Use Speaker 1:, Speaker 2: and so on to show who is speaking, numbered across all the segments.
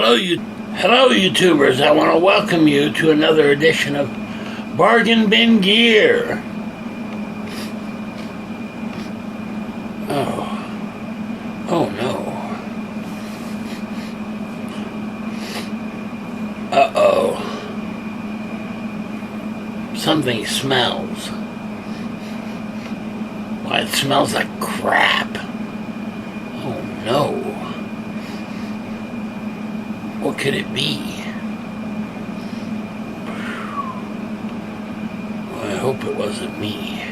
Speaker 1: Hello, YouTubers. I want to welcome you to another edition of Bargain Bin Gear. Oh no. Uh-oh. Something smells. Why, it smells like crap. Oh no. What could it be? Well, I hope it wasn't me.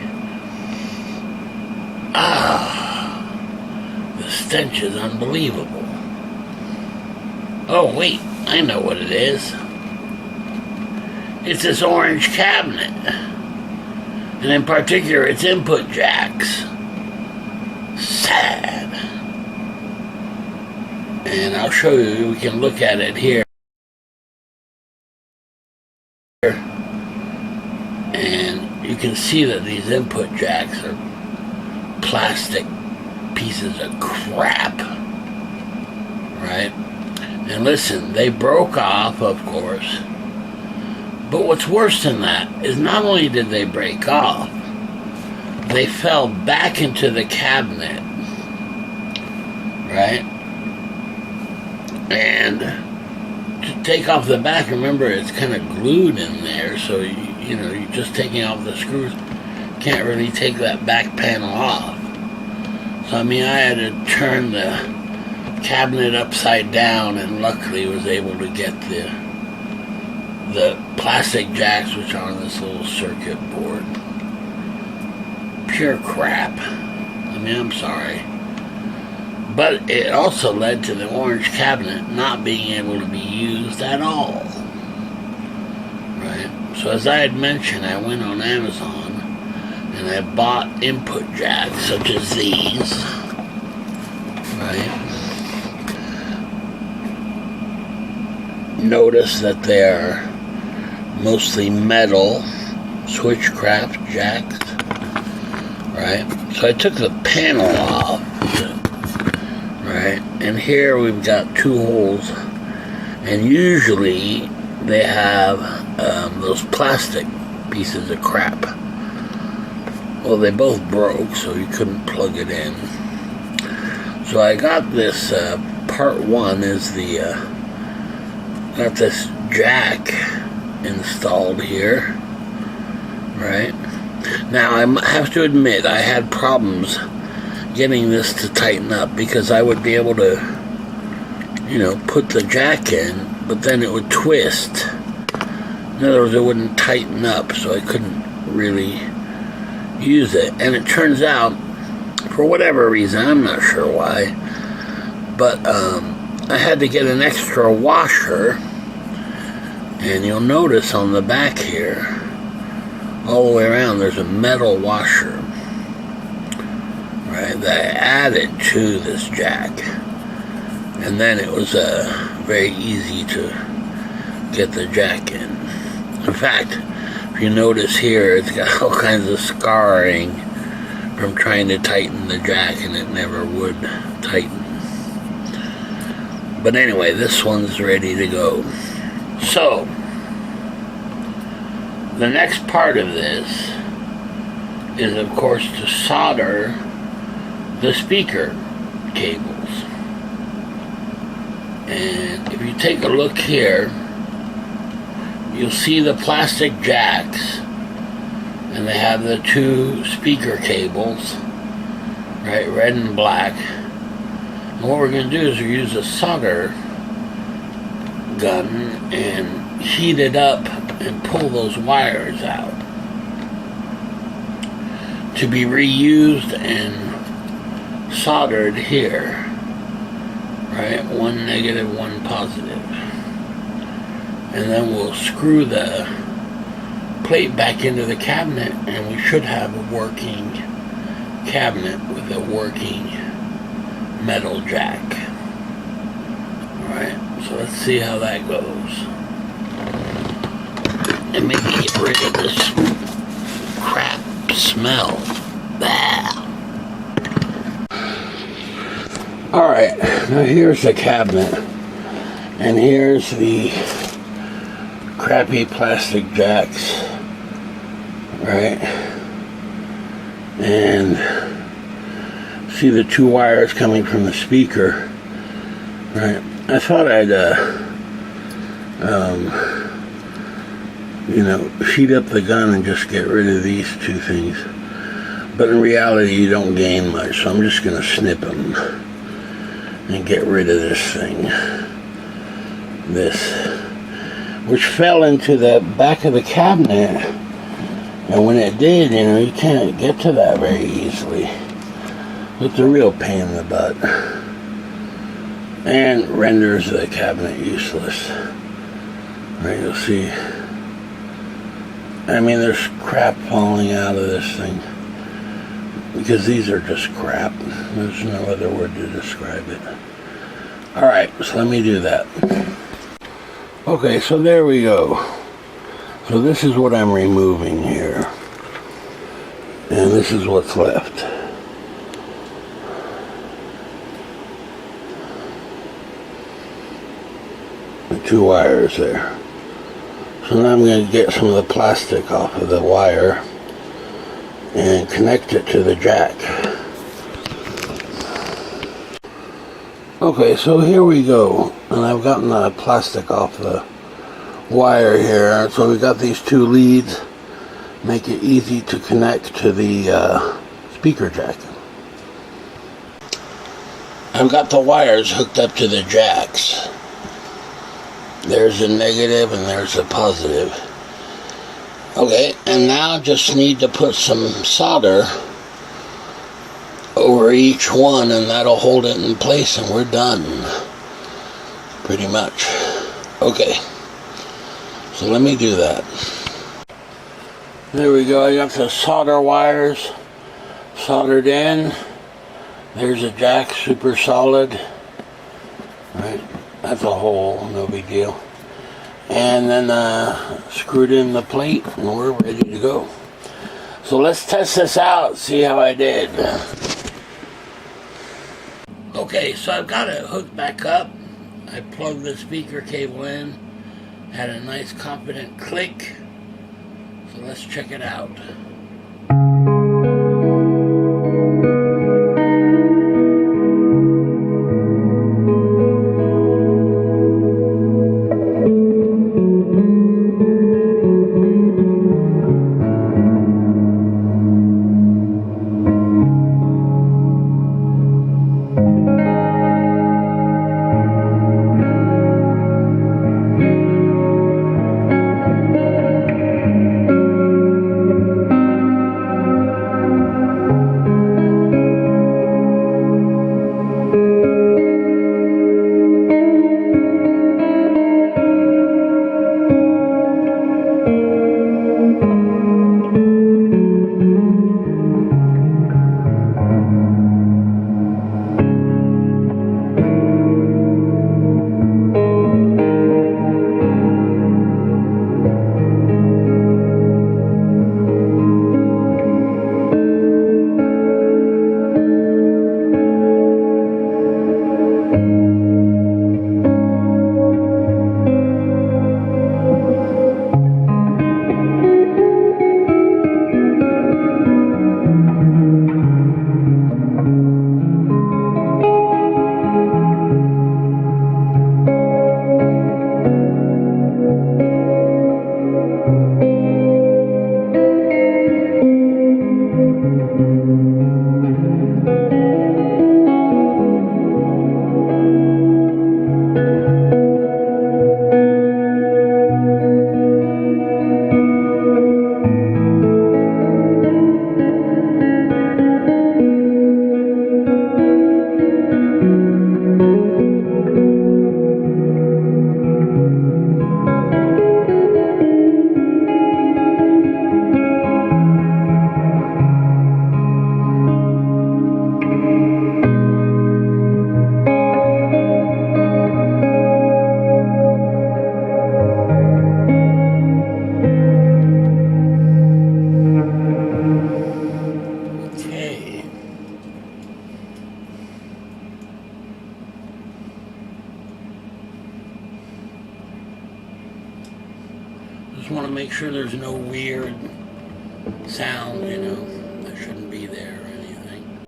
Speaker 1: The stench is unbelievable. Oh wait, I know what it is. It's this orange cabinet. And in particular, its input jacks. Sad. And I'll show you, we can look at it here. And you can see that these input jacks are plastic pieces of crap. Right? And listen, they broke off, of course. But what's worse than that is not only did they break off, they fell back into the cabinet. Right? And to take off the back, remember it's kind of glued in there, so you know, you're just taking off the screws. Can't really take that back panel off. So I mean, I had to turn the cabinet upside down, and luckily was able to get the plastic jacks, which are on this little circuit board. Pure crap. I mean, I'm sorry. But it also led to the orange cabinet not being able to be used at all. Right? So as I had mentioned, I went on Amazon and I bought input jacks such as these. Right? Notice that they are mostly metal switchcraft jacks. Right? So I took the panel off. Right, and here we've got two holes, and usually they have those plastic pieces of crap. Well, they both broke, so you couldn't plug it in. So I got this, part one is got this jack installed here, right? Now, I have to admit, I had problems getting this to tighten up, because I would be able to, you know, put the jack in, but then it would twist. In other words, it wouldn't tighten up, so I couldn't really use it. And it turns out, for whatever reason, I'm not sure why, but I had to get an extra washer, and you'll notice on the back here, all the way around, there's a metal washer. Right, that I added to this jack, and then it was very easy to get the jack in. In fact, if you notice here, it's got all kinds of scarring from trying to tighten the jack, and it never would tighten. But anyway, this one's ready to go. So, the next part of this is, of course, to solder the speaker cables. And if you take a look here, you'll see the plastic jacks, and they have the two speaker cables, right, red and black. And what we're going to do is we use a solder gun and heat it up and pull those wires out to be reused and soldered here, right? One negative, one positive. And then we'll screw the plate back into the cabinet, and we should have a working cabinet with a working metal jack. Alright, so let's see how that goes. And maybe get rid of this crap smell. Bah. Alright, now here's the cabinet. And here's the crappy plastic jacks, right? And see the two wires coming from the speaker, right? I thought I'd, sheet up the gun and just get rid of these two things. But in reality, you don't gain much, so I'm just going to snip them and get rid of this thing. This, which fell into the back of the cabinet, and when it did, you can't get to that very easily. It's a real pain in the butt, and renders the cabinet useless. Right, you'll see. I mean, there's crap falling out of this thing, because these are just crap. There's no other word to describe it. Alright, so let me do that. Okay, so there we go. So this is what I'm removing here. And this is what's left. The two wires there. So now I'm going to get some of the plastic off of the wire and connect it to the jack. Okay, so here we go, and I've gotten the plastic off the wire here, so we got these two leads, make it easy to connect to the speaker jack. I've got the wires hooked up to the jacks. There's a negative and there's a positive. Okay, and now just need to put some solder over each one, and that'll hold it in place, and we're done. Pretty much. Okay. So let me do that. There we go. I got the solder wires soldered in. There's a jack, super solid. Right. That's a hole, no big deal. And then screwed in the plate, and we're ready to go. So let's test this out, see how I did. Okay, so I've got it hooked back up. I plugged the speaker cable in, had a nice confident click. So let's check it out. Just want to make sure there's no weird sound, you know, that shouldn't be there or anything.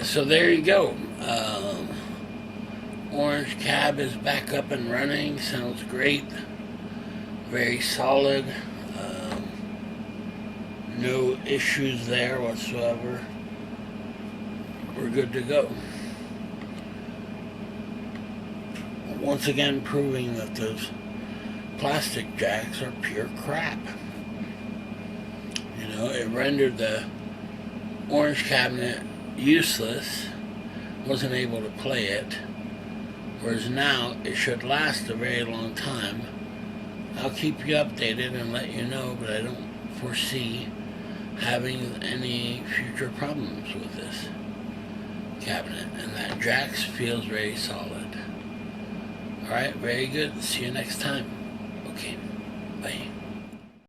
Speaker 1: So there you go. Orange cab is back up and running. Sounds great. Very solid. No issues there whatsoever. We're good to go. Once again proving that those plastic jacks are pure crap. You know, it rendered the orange cabinet useless, wasn't able to play it, whereas now it should last a very long time. I'll keep you updated and let you know, but I don't foresee having any future problems with this cabinet, and that jacks feels very solid. Alright, very good. See you next time. Okay, bye.